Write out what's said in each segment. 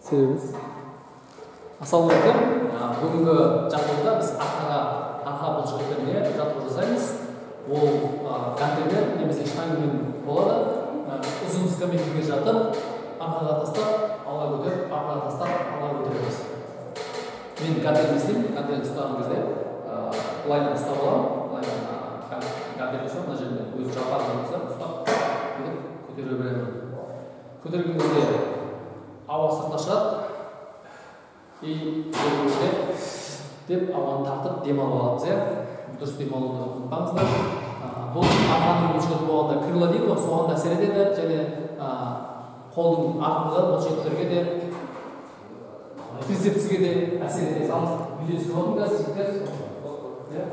Себебimiz. Ассалаумағалейкум. Бүгінгі жаттығуда біз арқа бұлшықеттеріне жаттығу жасаймыз. Ол гантельмен немесе штангымен болады. Ұзын скамейкаға жатып, арқаға тастап, алға көтеріп, арқаға тастап, алға көтереміз. Мен гантельді істеймін. Гантельді ұстаған кезде лайнын ұстап аламын. Гантельді ұстап, мына жерде өзі жапарынан ұстап, көтере беремін. Көтерген кезде ауа сыртқа шығады. Деп ауаны тартып демалып аламыз. Дұрыс демалуды ұмытпаңыздар. Бұл арқаның бұлшықеті болғанда крыло дейді ғой, соған да әсер етеді, және қолдың артында бұлшықеттерге де, трицепсіге де әсер етеді. Видеосы көрдім қазір жігіттер.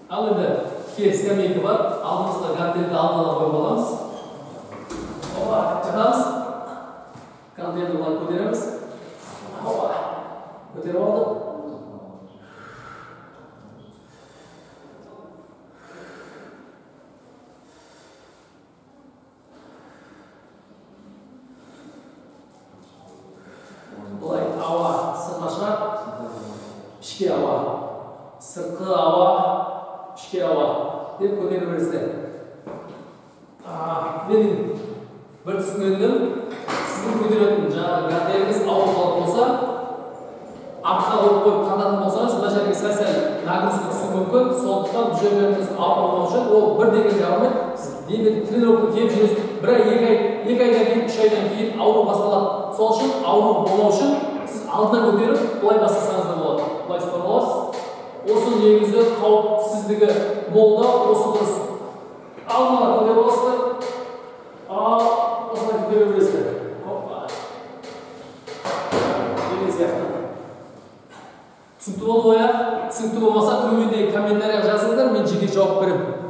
Ал енді кер скамейка бар, алдымызда гантельді алдына қойып аламыз. Жатамыз. Гантельді олай көтереміз. Көтеріп алдық. Бұлай ауа сыртқа шығады, ішке ауа, сыртқы ауа, ішке ауа деп көтеріп бересіздер. Менің бір түсінгенім, сіздің көтеретін жаңағы гантеліңіз ауыр болса, артқа қойып қандатын болсаңыз, мына жерге сәл-сәл нагрузка түсуі мүмкін. Сондықтан бұл жерлеріңіз ауыр болмау үшін ол бір деген жарамайды. Сіз енді тренировка келіп жүресіз, бір ай, екі айдан кейін, үш айдан кейін ауру басталады. Сол үшін ауру болмау үшін сіз алдынан көтеріп, былай бастасаңыз да болады. Былай ұстап аласыз. Осы негізі қауіпсіздігі молда, осы дұрыс. Алдына көтеріп аласыздар. Осылай көтере бересіздер. Түсінікті болды ғой, түсінікті болмаса төмендегі комментарияға жазыңыздар, мен жеке жауап беремін.